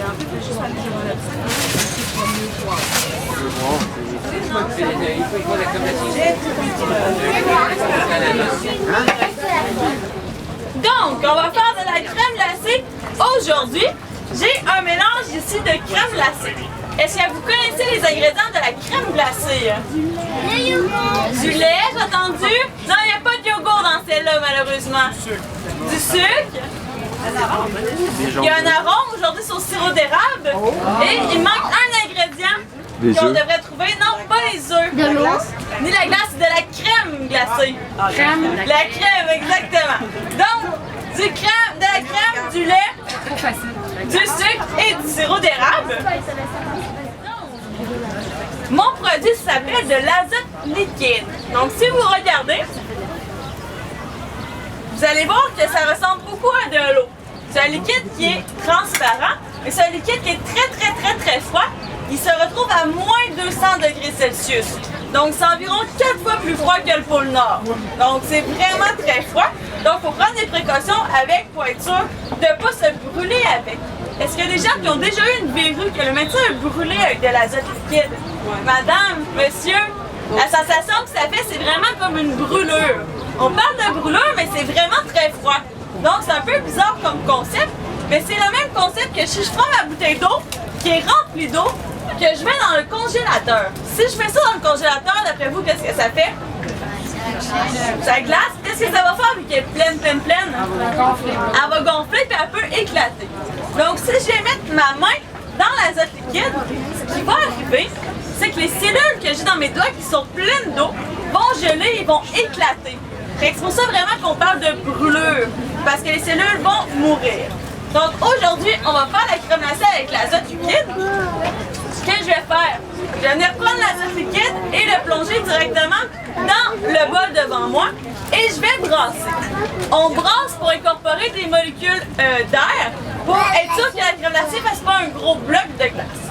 Donc, on va faire de la crème glacée. Aujourd'hui, j'ai un mélange ici de crème glacée. Est-ce que vous connaissez les ingrédients de la crème glacée? Du lait, j'ai entendu? Non, il n'y a pas de yogourt dans celle-là, malheureusement. Du sucre. Il y a un arôme, aujourd'hui c'est au sirop d'érable. Et il manque un ingrédient qu'on devrait trouver. Non, pas les œufs. De l'eau. Ni la glace, de la crème glacée. La crème, exactement. Donc, de la crème, du lait, du sucre et du sirop d'érable. Mon produit s'appelle de l'azote liquide. Donc, si vous regardez, vous allez voir que ça ressemble beaucoup à de l'eau. C'est un liquide qui est transparent, mais c'est un liquide qui est très froid. Il se retrouve à moins 200 degrés Celsius. Donc, c'est environ 4 fois plus froid que le pôle Nord. Donc, c'est vraiment très froid. Donc, il faut prendre des précautions avec pour être sûr de ne pas se brûler avec. Est-ce qu'il y a des gens qui ont déjà eu une verrue que le médecin a brûlé avec de l'azote liquide? Madame, monsieur, la sensation que ça fait, c'est vraiment comme une brûlure. On parle de brûlure, mais c'est vraiment très froid. Donc, c'est un peu bizarre comme concept, mais c'est le même concept que si je prends ma bouteille d'eau, qui est remplie d'eau, que je mets dans le congélateur. Si je mets ça dans le congélateur, d'après vous, qu'est-ce que ça fait? Ça glace. Qu'est-ce que ça va faire vu qu'elle est pleine? Elle va gonfler puis elle peut éclater. Donc, si je vais mettre ma main dans l'azote liquide, ce qui va arriver, c'est que les cellules que j'ai dans mes doigts qui sont pleines d'eau vont geler et vont éclater. C'est pour ça vraiment qu'on parle de brûlure, parce que les cellules vont mourir. Donc aujourd'hui, on va faire la crème glacée avec l'azote liquide. Ce que je vais faire, je vais venir prendre l'azote liquide et le plonger directement dans le bol devant moi et je vais brasser. On brasse pour incorporer des molécules d'air pour être sûr que la crème glacée ne fasse pas un gros bloc de glace.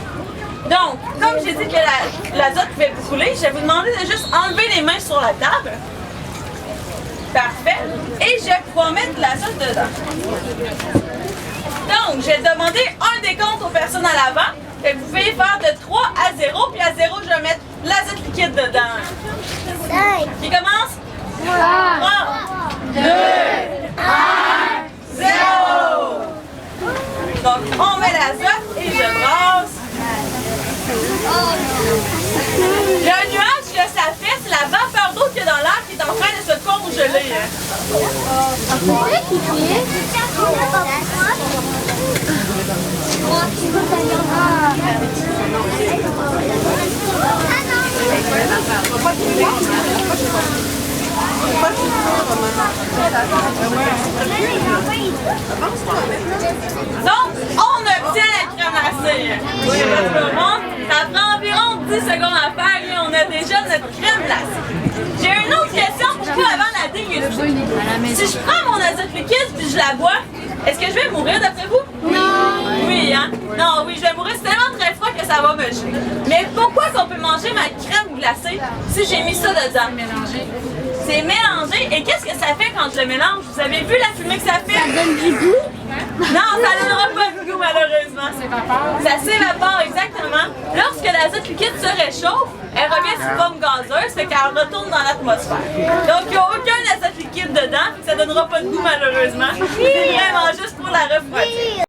Donc, comme j'ai dit que l'azote pouvait brûler, je vais vous demander de juste enlever les mains sur la table. Parfait. Et je vais pouvoir mettre de l'azote dedans. Donc, je vais demander un décompte aux personnes à l'avant. Vous pouvez faire de 3 à 0, puis à 0, je vais mettre l'azote liquide dedans. Qui commence? 3, 2, 1, 0. Donc, on met l'azote et je brasse. Le nuage que ça fait, c'est la vapeur d'eau qu'il y a dans l'air qui est en train de se congeler. Donc, on obtient la crème glacée. Ça prend environ 10 secondes à faire et on a déjà notre crème glacée. J'ai une autre question pour vous avant la dégustation. Si je prends mon azote liquide et je la bois, est-ce que je vais mourir d'après vous? Non! Oui, hein? Non, oui, je vais mourir. C'est tellement très froid que ça va me geler. Mais pourquoi qu'on peut manger ma crème glacée si j'ai mis ça dedans? C'est mélangé. Et qu'est-ce que ça fait quand je le mélange? Vous avez vu la fumée que ça fait? Ça donne du goût? Non, ça ne donnera pas de goût malheureusement. Ça s'évapore, exactement. Lorsque l'azote liquide se réchauffe, elle revient sous forme gazeuse, fait qu'elle retourne dans l'atmosphère. Donc, il n'y a aucun azote liquide dedans, ça ne donnera pas de goût malheureusement. C'est vraiment juste pour la refroidir.